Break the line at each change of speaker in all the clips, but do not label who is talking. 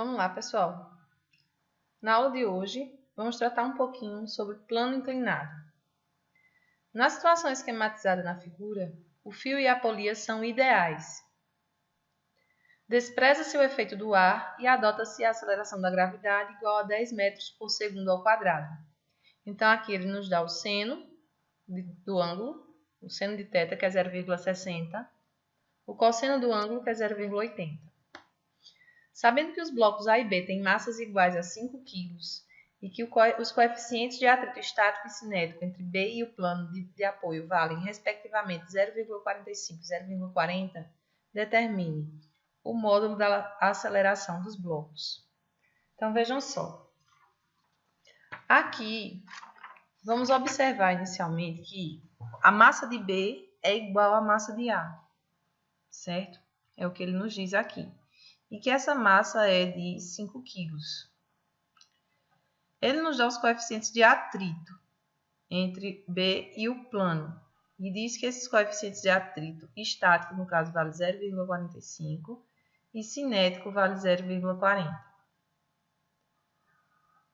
Vamos lá, pessoal. Na aula de hoje, vamos tratar um pouquinho sobre plano inclinado. Na situação esquematizada na figura, o fio e a polia são ideais. Despreza-se o efeito do ar e adota-se a aceleração da gravidade igual a 10 metros por segundo ao quadrado. Então, aqui ele nos dá o seno do ângulo, o seno de θ, que é 0,60, o cosseno do ângulo, que é 0,80. Sabendo que os blocos A e B têm massas iguais a 5 kg e que os coeficientes de atrito estático e cinético entre B e o plano de apoio valem, respectivamente, 0,45 e 0,40, determine o módulo da aceleração dos blocos. Então, vejam só. Aqui, vamos observar inicialmente que a massa de B é igual à massa de A, certo? É o que ele nos diz aqui. E que essa massa é de 5 kg. Ele nos dá os coeficientes de atrito entre B e o plano. E diz que esses coeficientes de atrito estático, no caso, vale 0,45 e cinético vale 0,40.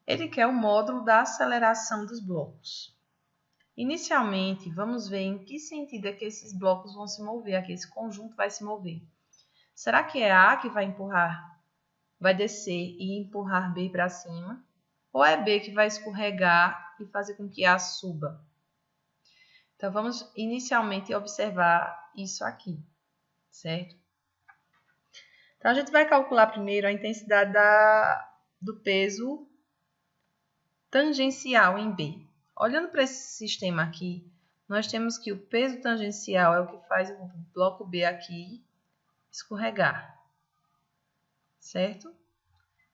Ele quer o módulo da aceleração dos blocos. Inicialmente, vamos ver em que sentido é que esses blocos vão se mover, aqui esse conjunto vai se mover. Será que é A que vai empurrar, vai descer e empurrar B para cima? Ou é B que vai escorregar e fazer com que A suba? Então, vamos inicialmente observar isso aqui, certo? Então, a gente vai calcular primeiro a intensidade do peso tangencial em B. Olhando para esse sistema aqui, nós temos que o peso tangencial é o que faz o bloco B aqui escorregar, certo?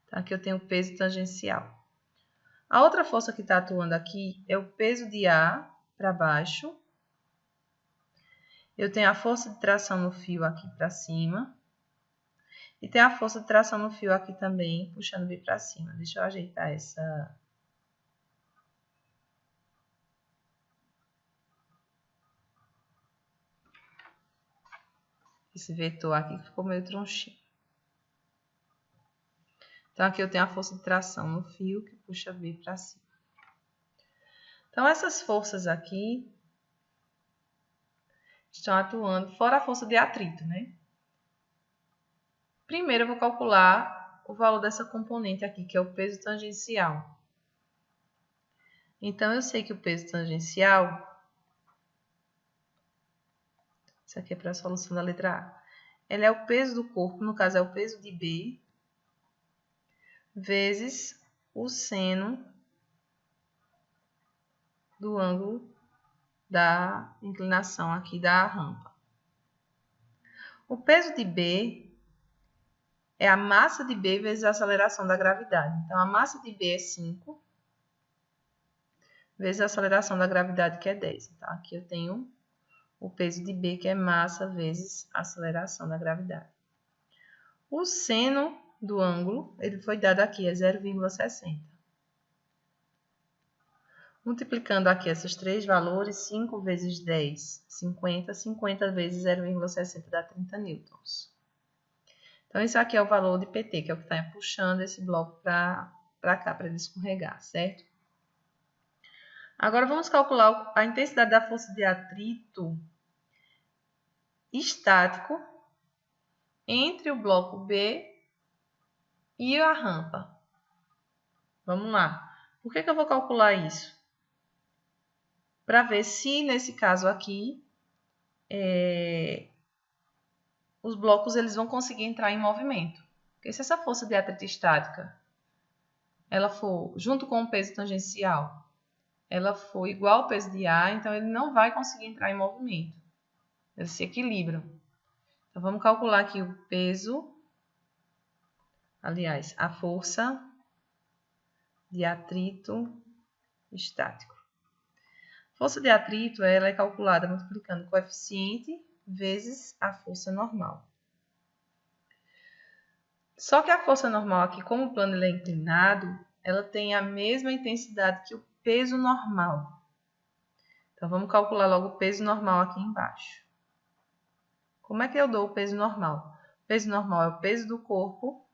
Então, aqui eu tenho o peso tangencial. A outra força que está atuando aqui é o peso de A para baixo. Eu tenho a força de tração no fio aqui para cima. E tem a força de tração no fio aqui também, puxando B para cima. Deixa eu ajeitar esse vetor aqui que ficou meio tronchinho. Então, aqui eu tenho a força de tração no fio que puxa B para cima. Então, essas forças aqui estão atuando fora a força de atrito, né? Primeiro, eu vou calcular o valor dessa componente aqui, que é o peso tangencial. Então, eu sei que o peso tangencial, isso aqui é para a solução da letra A, ele é o peso do corpo, no caso é o peso de B, vezes o seno do ângulo da inclinação aqui da rampa. O peso de B é a massa de B vezes a aceleração da gravidade. Então, a massa de B é 5 vezes a aceleração da gravidade, que é 10. Então, aqui eu tenho o peso de B, que é massa vezes a aceleração da gravidade. O seno do ângulo, ele foi dado aqui, é 0,60. Multiplicando aqui esses três valores, 5 vezes 10, 50. 50 vezes 0,60 dá 30 newtons. Então, isso aqui é o valor de PT, que é o que está puxando esse bloco para cá, para ele escorregar, certo? Agora, vamos calcular a intensidade da força de atrito estático entre o bloco B e a rampa. Vamos lá. Por que eu vou calcular isso? Para ver se, nesse caso aqui, os blocos eles vão conseguir entrar em movimento. Porque se essa força de atrito estática ela for junto com o peso tangencial, ela for igual ao peso de A, então ele não vai conseguir entrar em movimento. Eles se equilibram. Então, vamos calcular aqui o peso, aliás, a força de atrito estático. Força de atrito ela é calculada multiplicando o coeficiente vezes a força normal. Só que a força normal aqui, como o plano ele é inclinado, ela tem a mesma intensidade que o peso normal. Então, vamos calcular logo o peso normal aqui embaixo. Como é que eu dou o peso normal? O peso normal é o peso do corpo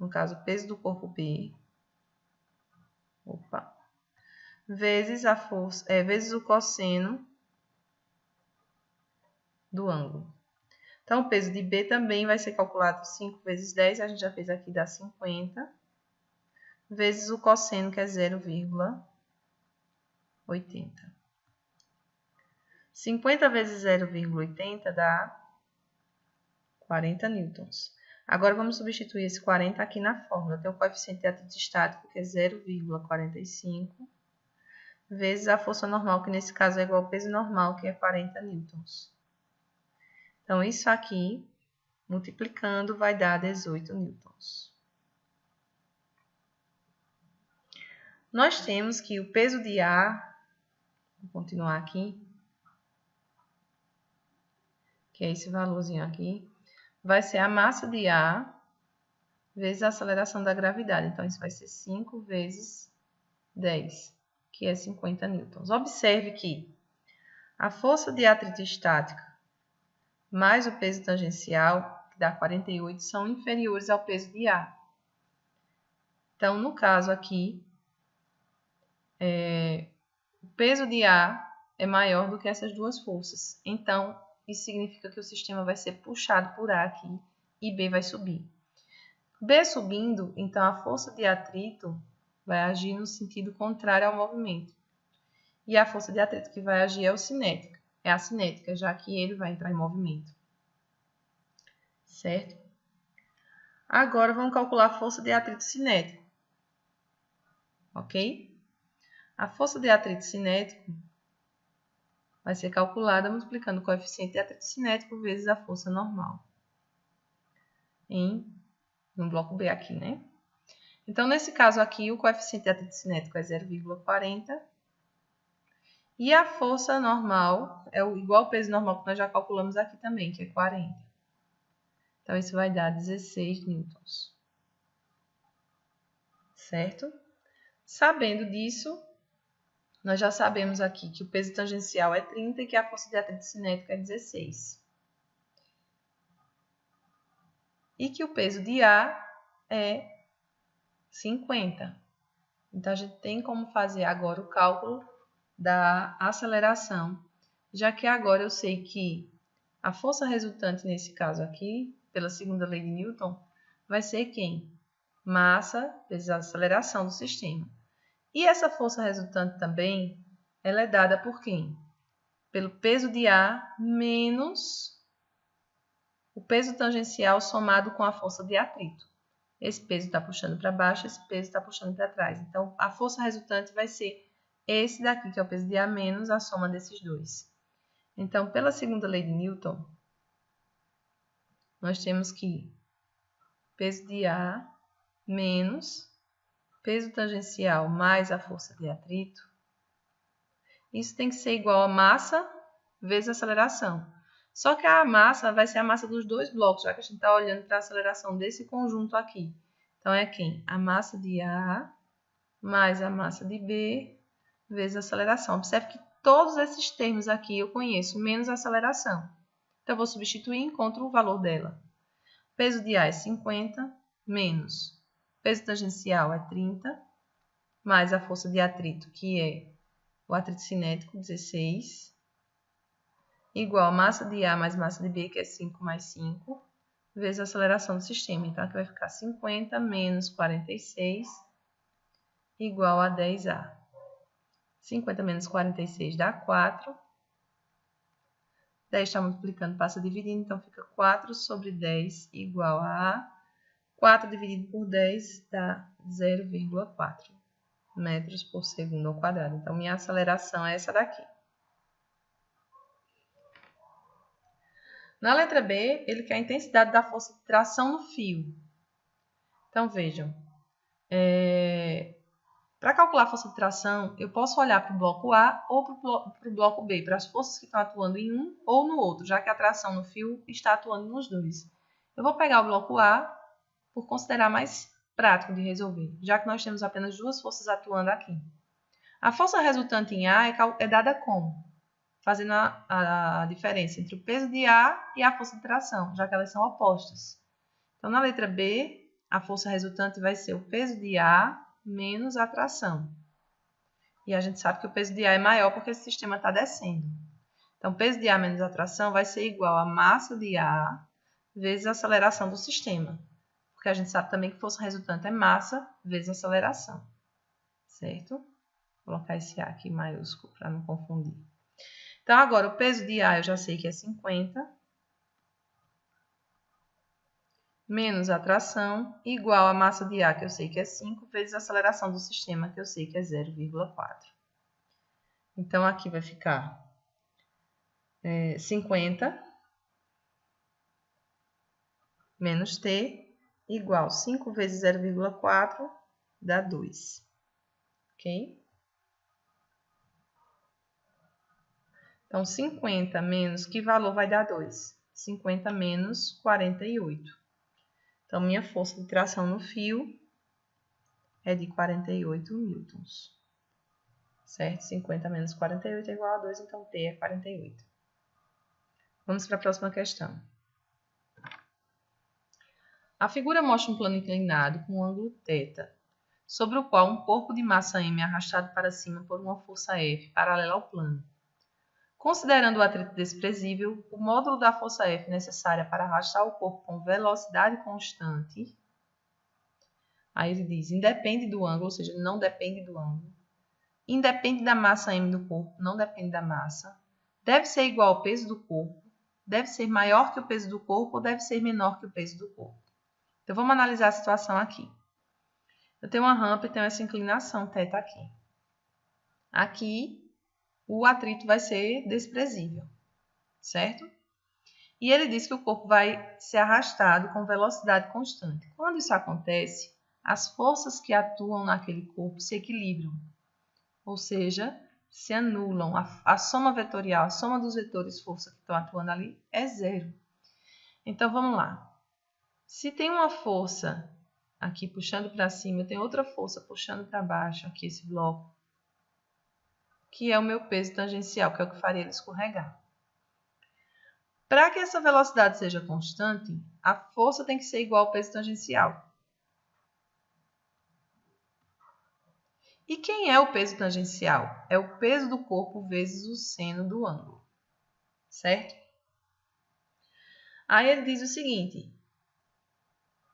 no caso, o peso do corpo B, vezes a força, vezes o cosseno do ângulo. Então, o peso de B também vai ser calculado 5 vezes 10, a gente já fez aqui, dá 50, vezes o cosseno, que é 0,80. 50 vezes 0,80 dá 40 newtons. Agora, vamos substituir esse 40 aqui na fórmula. Tem o coeficiente de atrito estático, que é 0,45, vezes a força normal, que nesse caso é igual ao peso normal, que é 40 newtons. Então, isso aqui, multiplicando, vai dar 18 newtons. Nós temos que o peso de A, vou continuar aqui, que é esse valorzinho aqui, vai ser a massa de A vezes a aceleração da gravidade. Então, isso vai ser 5 vezes 10, que é 50 newtons. Observe que a força de atrito estática mais o peso tangencial, que dá 48, são inferiores ao peso de A. Então, no caso aqui, o peso de A é maior do que essas duas forças. Então, isso significa que o sistema vai ser puxado por A aqui e B vai subir. B subindo, então a força de atrito vai agir no sentido contrário ao movimento. E a força de atrito que vai agir é a cinética, já que ele vai entrar em movimento. Certo? Agora, vamos calcular a força de atrito cinético. Ok? A força de atrito cinético vai ser calculada multiplicando o coeficiente de atrito cinético vezes a força normal. No bloco B aqui, né? Então, nesse caso aqui, o coeficiente de atrito cinético é 0,40. E a força normal é igual ao peso normal que nós já calculamos aqui também, que é 40. Então, isso vai dar 16 newtons. Certo? Sabendo disso, nós já sabemos aqui que o peso tangencial é 30 e que a força de atrito cinético é 16. E que o peso de A é 50. Então, a gente tem como fazer agora o cálculo da aceleração, já que agora eu sei que a força resultante nesse caso aqui, pela segunda lei de Newton, vai ser quem? Massa vezes a aceleração do sistema. E essa força resultante também, ela é dada por quem? Pelo peso de A menos o peso tangencial somado com a força de atrito. Esse peso está puxando para baixo, esse peso está puxando para trás. Então, a força resultante vai ser esse daqui, que é o peso de A menos a soma desses dois. Então, pela segunda lei de Newton, nós temos que peso de A menos peso tangencial mais a força de atrito. Isso tem que ser igual a massa vezes a aceleração. Só que a massa vai ser a massa dos dois blocos, já que a gente está olhando para a aceleração desse conjunto aqui. Então, é quem? A massa de A mais a massa de B vezes a aceleração. Observe que todos esses termos aqui eu conheço, menos a aceleração. Então, eu vou substituir e encontro o valor dela. Peso de A é 50, menos peso tangencial é 30, mais a força de atrito, que é o atrito cinético, 16, igual a massa de A mais massa de B, que é 5 mais 5, vezes a aceleração do sistema. Então, aqui vai ficar 50 menos 46, igual a 10A. 50 menos 46 dá 4. 10 está multiplicando, passa dividindo, então fica 4 sobre 10 igual a 4 dividido por 10 dá 0,4 metros por segundo ao quadrado. Então, minha aceleração é essa daqui. Na letra B, ele quer a intensidade da força de tração no fio. Então, vejam. Para calcular a força de tração, eu posso olhar para o bloco A ou para o bloco B, para as forças que estão atuando em um ou no outro, já que a tração no fio está atuando nos dois. Eu vou pegar o bloco A por considerar mais prático de resolver, já que nós temos apenas duas forças atuando aqui. A força resultante em A é dada como? Fazendo a diferença entre o peso de A e a força de tração, já que elas são opostas. Então, na letra B, a força resultante vai ser o peso de A menos a tração. E a gente sabe que o peso de A é maior porque esse sistema está descendo. Então, o peso de A menos a tração vai ser igual a massa de A vezes a aceleração do sistema. Porque a gente sabe também que força resultante é massa vezes aceleração. Certo? Vou colocar esse A aqui maiúsculo para não confundir. Então, agora, o peso de A eu já sei que é 50. Menos a tração, igual a massa de A, que eu sei que é 5, vezes a aceleração do sistema, que eu sei que é 0,4. Então, aqui vai ficar 50 menos T, igual 5 vezes 0,4, dá 2. Ok? Então, 50 menos, que valor vai dar 2? 50 menos 48. Então, minha força de tração no fio é de 48 newtons. Certo? 50 menos 48 é igual a 2, então T é 48. Vamos para a próxima questão. A figura mostra um plano inclinado com um ângulo θ, sobre o qual um corpo de massa M é arrastado para cima por uma força F paralela ao plano. Considerando o atrito desprezível, o módulo da força F necessária para arrastar o corpo com velocidade constante, aí ele diz, independe do ângulo, ou seja, não depende do ângulo, independe da massa M do corpo, não depende da massa, deve ser igual ao peso do corpo, deve ser maior que o peso do corpo ou deve ser menor que o peso do corpo. Então, vamos analisar a situação aqui. Eu tenho uma rampa e tenho essa inclinação θ aqui. Aqui, o atrito vai ser desprezível, certo? E ele diz que o corpo vai ser arrastado com velocidade constante. Quando isso acontece, as forças que atuam naquele corpo se equilibram, ou seja, se anulam. A soma vetorial, a soma dos vetores força que estão atuando ali é zero. Então, vamos lá. Se tem uma força aqui puxando para cima, tem outra força puxando para baixo, aqui esse bloco, que é o meu peso tangencial, que é o que faria ele escorregar. Para que essa velocidade seja constante, a força tem que ser igual ao peso tangencial. E quem é o peso tangencial? É o peso do corpo vezes o seno do ângulo, certo? Aí ele diz o seguinte,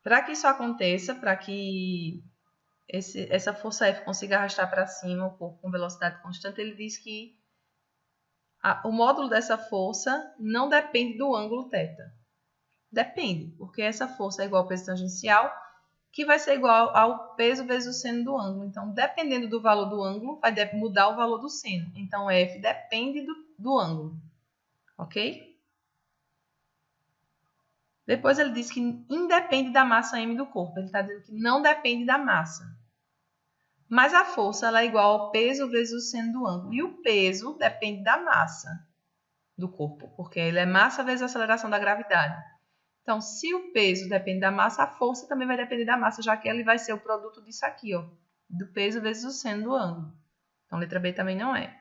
para que isso aconteça, para que essa força F consiga arrastar para cima o corpo com velocidade constante, ele diz que o módulo dessa força não depende do ângulo θ. Depende, porque essa força é igual ao peso tangencial, que vai ser igual ao peso vezes o seno do ângulo. Então, dependendo do valor do ângulo, vai mudar o valor do seno. Então, F depende do ângulo. Ok? Depois ele diz que independe da massa M do corpo. Ele está dizendo que não depende da massa. Mas a força ela é igual ao peso vezes o seno do ângulo. E o peso depende da massa do corpo, porque ele é massa vezes a aceleração da gravidade. Então, se o peso depende da massa, a força também vai depender da massa, já que ele vai ser o produto disso aqui, ó, do peso vezes o seno do ângulo. Então, letra B também não é.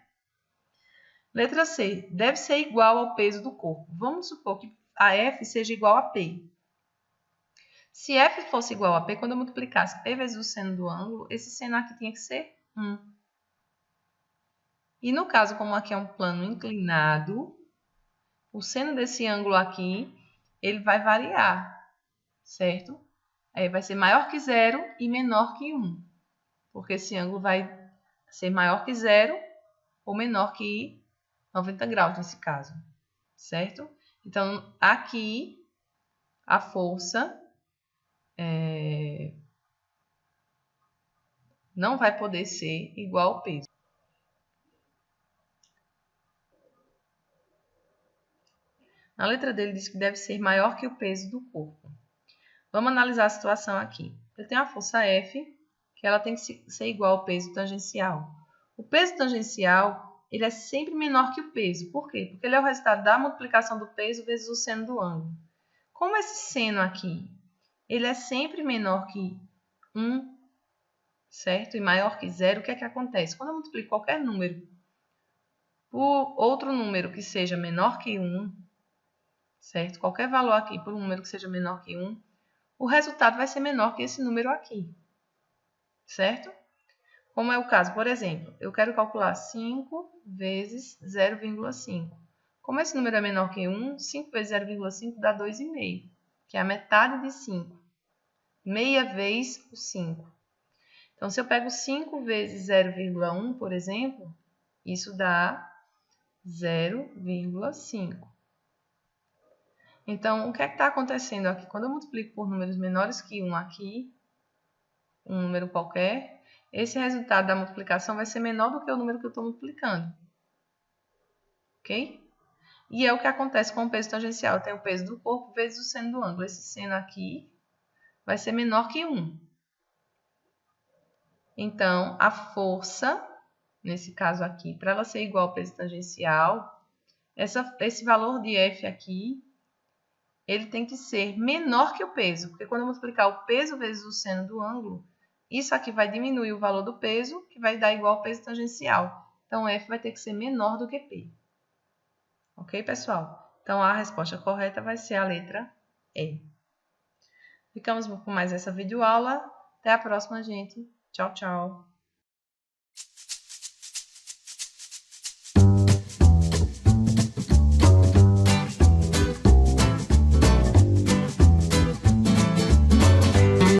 Letra C, deve ser igual ao peso do corpo. Vamos supor que a F seja igual a P. Se F fosse igual a P, quando eu multiplicasse P vezes o seno do ângulo, esse seno aqui tinha que ser 1. E no caso, como aqui é um plano inclinado, o seno desse ângulo aqui, ele vai variar, certo? Aí vai ser maior que 0 e menor que 1. Porque esse ângulo vai ser maior que 0 ou menor que 90 graus nesse caso, certo? Então, aqui, a força não vai poder ser igual ao peso. Na letra D, ele diz que deve ser maior que o peso do corpo. Vamos analisar a situação aqui. Eu tenho a força F, que ela tem que ser igual ao peso tangencial. O peso tangencial ele é sempre menor que o peso. Por quê? Porque ele é o resultado da multiplicação do peso vezes o seno do ângulo. Como esse seno aqui, ele é sempre menor que 1, certo? E maior que 0, o que é que acontece? Quando eu multiplico qualquer número por outro número que seja menor que 1, certo? Qualquer valor aqui por um número que seja menor que 1, o resultado vai ser menor que esse número aqui, certo? Como é o caso, por exemplo, eu quero calcular 5 vezes 0,5. Como esse número é menor que 1, 5 vezes 0,5 dá 2,5, que é a metade de 5. Meia vez o 5. Então, se eu pego 5 vezes 0,1, por exemplo, isso dá 0,5. Então, o que é que está acontecendo aqui? Quando eu multiplico por números menores que 1 aqui, um número qualquer, esse resultado da multiplicação vai ser menor do que o número que eu estou multiplicando. Ok? E é o que acontece com o peso tangencial. Tem o peso do corpo vezes o seno do ângulo. Esse seno aqui vai ser menor que 1. Então, a força, nesse caso aqui, para ela ser igual ao peso tangencial, esse valor de F aqui, ele tem que ser menor que o peso. Porque quando eu multiplicar o peso vezes o seno do ângulo, isso aqui vai diminuir o valor do peso, que vai dar igual ao peso tangencial. Então, F vai ter que ser menor do que P. Ok, pessoal? Então, a resposta correta vai ser a letra E. Ficamos com mais essa videoaula. Até a próxima, gente. Tchau, tchau.